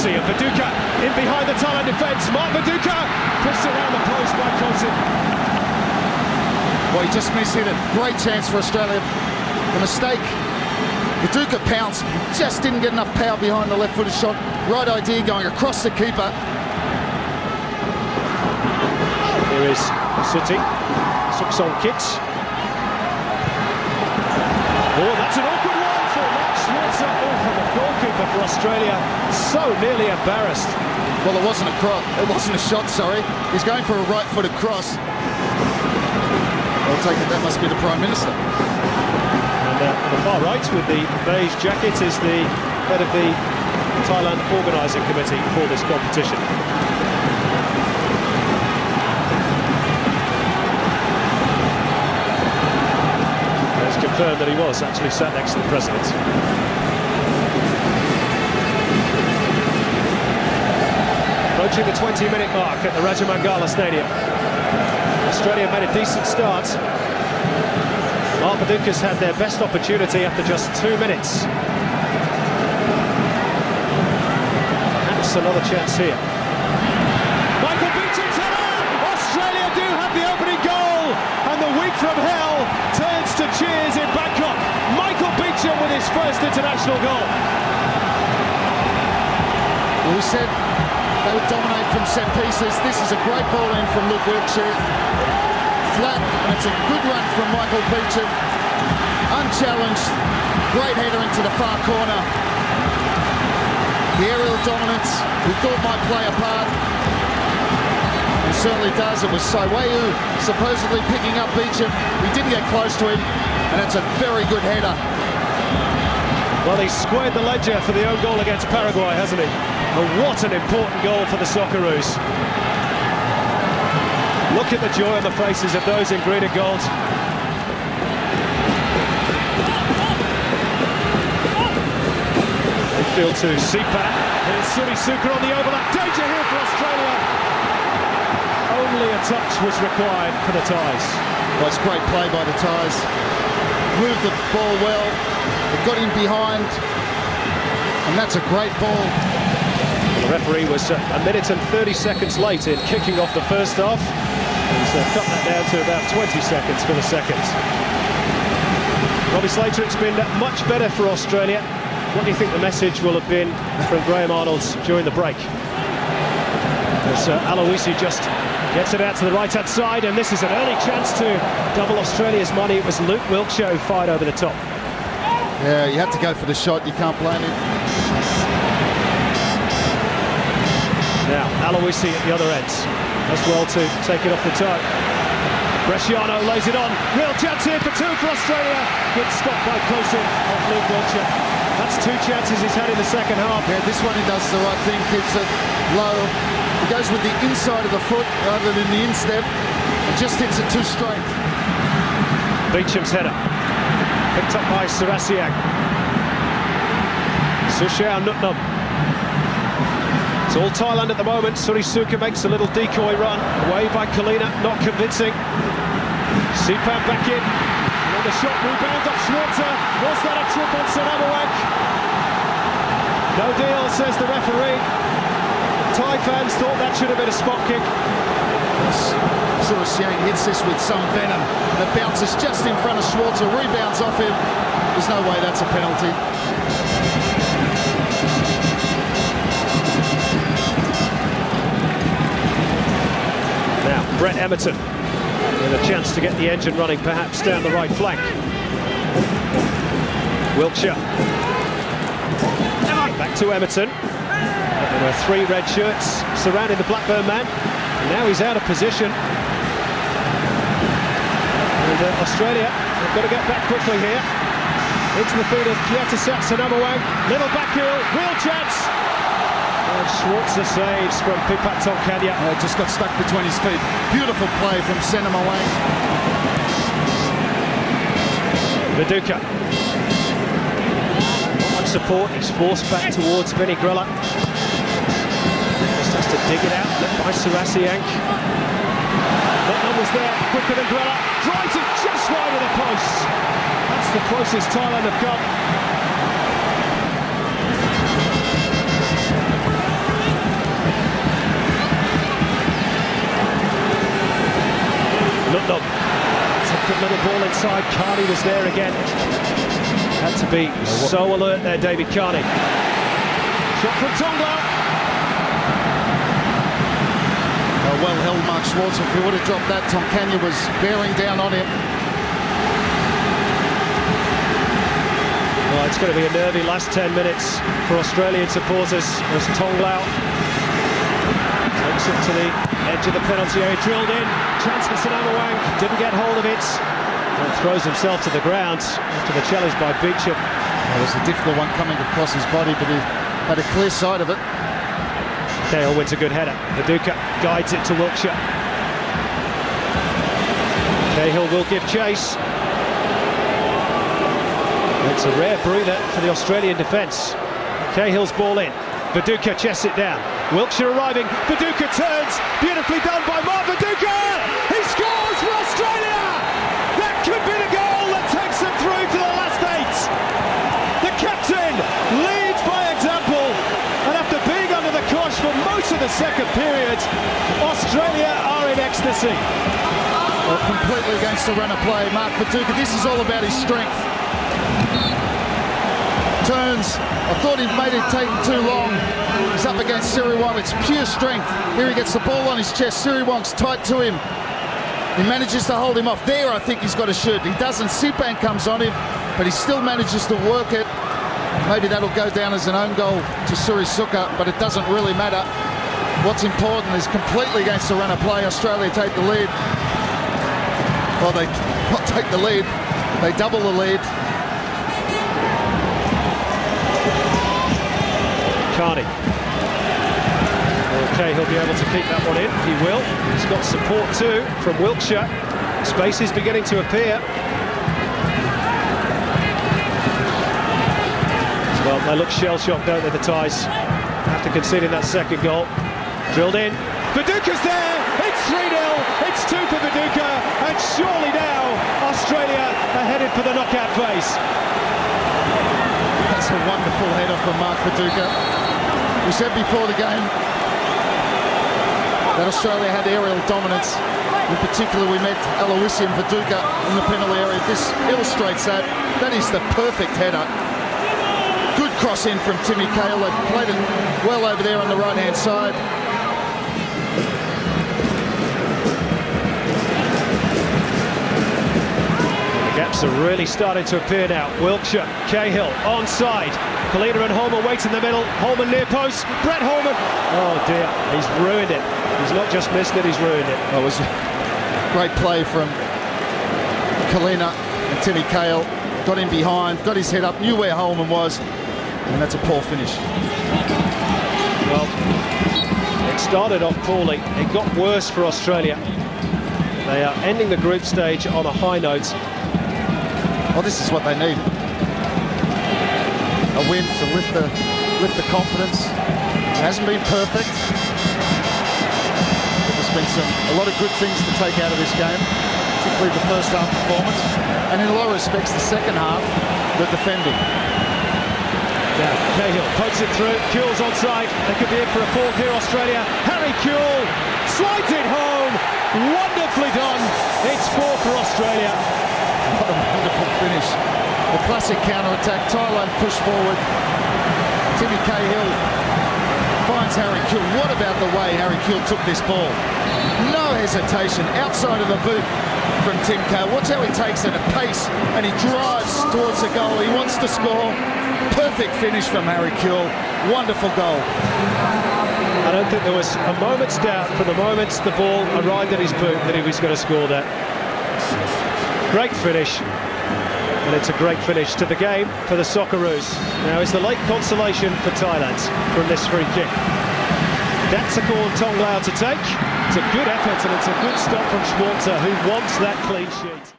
Alawisi and Viduka in behind the Thailand defence. Mark Viduka pushed around the post by Kosin. Well, he just missed it. Great chance for Australia. The mistake. Viduka pounced, just didn't get enough power behind the left-footed shot. Right idea going across the keeper. Here is City. Suksong kicks. Oh, that's an awkward one for Mark Schwarzer. Oh, from the goalkeeper for Australia. So nearly embarrassed. Well, it wasn't a cross. It wasn't a shot, sorry. He's going for a right-footed cross. I'll take it that must be the Prime Minister. And on the far right with the beige jacket is the head of the Thailand organising committee for this competition. It's confirmed that he was actually sat next to the president. Approaching the 20-minute mark at the Rajamangala Stadium. Australia made a decent start. Mark Viduka's had their best opportunity after just 2 minutes. Perhaps another chance here. Michael Beecham's header! Australia do have the opening goal! And the week from hell turns to cheers in Bangkok. Michael Beecham with his first international goal. Well, we said they would dominate from set pieces. This is a great ball in from Luke Wiltshire. Flat, and it's a good run from Michael Beecham. Unchallenged, great header into the far corner. The aerial dominance we thought might play a part. It certainly does. It was Saiwayu supposedly picking up Beecham. We didn't get close to him, and it's a very good header. Well, he's squared the ledger for the own goal against Paraguay, hasn't he? And what an important goal for the Socceroos. Look at the joy on the faces of those in green and gold. Midfield to Sipa. Here's Surisuka on the overlap. Danger here for Australia. Only a touch was required for the Thais. Well, it's great play by the Thais. Moved the ball well. It got in behind. And that's a great ball. The referee was a minute and 30 seconds late in kicking off the first half. He's cut that down to about 20 seconds for the second. Robbie Slater, it's been much better for Australia. What do you think the message will have been from Graham Arnold during the break? As Alawisi just gets it out to the right-hand side, and this is an early chance to double Australia's money. It was Luke Wiltshire who fired over the top. Yeah, you had to go for the shot. You can't blame him. Now, Alawisi at the other end. As well to take it off the toe. Bresciano lays it on. Real chance here for two for Australia. Good stop by Kosin off Luke Wiltshire. That's two chances he's had in the second half. Yeah, this one he does the right thing. Keeps it low. He goes with the inside of the foot rather than the instep. And just hits it too straight. Beecham's header. Picked up by Sarasiak. Sushao Nutnam. It's all Thailand at the moment. Surisuka makes a little decoy run. Away by Kalina, not convincing. Sipan back in. And the shot rebounds off Schwarzer. Was that a trip on Sanamawak? No deal, says the referee. Thai fans thought that should have been a spot kick. Surasiak hits this with some venom. And it bounces just in front of Schwarzer. Rebounds off him. There's no way that's a penalty. Now, Brett Emerton with a chance to get the engine running, perhaps down the right flank. Wiltshire. Back to Emerton. There were three red shirts surrounding the Blackburn man. And now he's out of position. And Australia have got to get back quickly here. Into the feet of Kiatasat Sanamawang. Little back heel, real chance. And Schwarzer saves from Pipat Tongkanya. Just got stuck between his feet. Beautiful play from Sanamawang. Viduka. Not much support, he's forced back towards Vinny Grella. Just has to dig it out, left by Sarasiak. Nutnam was there, quicker than Grella. Drives it just wide of the post. That's the closest Thailand have come. outside. Carney was there again. Had to be so alert there, David Carney. Shot from Tonglao. Well held, Mark Schwartz. If he would have dropped that, Tom Kanya was bearing down on him. Well, it's going to be a nervy last 10 minutes for Australian supporters as Tonglao takes it to the edge of the penalty area, drilled in. Chance for Sinamawang, didn't get hold of it, and throws himself to the ground after the challenge by Beecham. It was a difficult one coming across his body, but he had a clear sight of it. Cahill wins a good header. Viduka guides it to Wilkshire. Cahill will give chase. It's a rare breather for the Australian defence. Cahill's ball in. Viduka chests it down. Wilkshire arriving. Viduka turns. Beautifully done by Mark Viduka. He scores for Australia. That could be the goal that takes them through to the last 8. The captain leads by example. And after being under the cosh for most of the second period, Australia are in ecstasy. Well, completely against the run of play. Mark Viduka, this is all about his strength. Turns. I thought he made it take too long. He's up against Siriwong. It's pure strength. Here he gets the ball on his chest. Siriwong's tight to him. He manages to hold him off. There, I think he's got a shoot. He doesn't. Sipan comes on him, but he still manages to work it. Maybe that'll go down as an own goal to Surisuka, but it doesn't really matter. What's important is completely against the run of play. Australia take the lead. Well, they not take the lead. They double the lead. Carney. Okay, he'll be able to keep that one in. He will. He's got support too from Wilkshire. Space is beginning to appear. Well, they look shell-shocked, don't they, the Thais, after conceding that second goal. Drilled in. Viduka's there! It's 3-0! It's 2 for Viduka, and surely now Australia are headed for the knockout phase. That's a wonderful header from Mark Viduka. We said before the game that Australia had aerial dominance. In particular, we met Aloysium Viduka in the penalty area. This illustrates that. That is the perfect header. Good cross in from Timmy Cahill. They played it well over there on the right-hand side. The gaps are really starting to appear now. Wilkshire, Cahill, onside. Kalina and Holman wait in the middle. Holman near post. Brett Holman. Oh dear, he's ruined it. He's not just missed it, he's ruined it. That was a great play from Kalina and Timmy Cahill. Got in behind, got his head up, knew where Holman was, and that's a poor finish. Well, it started off poorly. It got worse for Australia. They are ending the group stage on a high note. Well, this is what they need. A win to lift the confidence. It hasn't been perfect. There's been a lot of good things to take out of this game, particularly the first half performance, and in a lot of respects the second half, the defending. Now, Cahill pokes it through, Kuehl's onside. They could be in for a fourth here, Australia. Harry Kuehl slides it home. Wonderfully done. It's 4 for Australia. What a wonderful finish. The classic counter-attack. Thailand pushed forward. Timmy Cahill finds Harry Kuehl. What about the way Harry Kuehl took this ball? No hesitation. Outside of the boot from Tim Cahill. Watch how he takes it at pace and he drives towards the goal. He wants to score. Perfect finish from Harry Kuehl. Wonderful goal. I don't think there was a moment's doubt from the moment the ball arrived at his boot that he was going to score that. Great finish. And it's a great finish to the game for the Socceroos. Now is the late consolation for Thailand from this free kick. That's a call Tonglao to take. It's a good effort and it's a good stop from Schwarzer, who wants that clean sheet.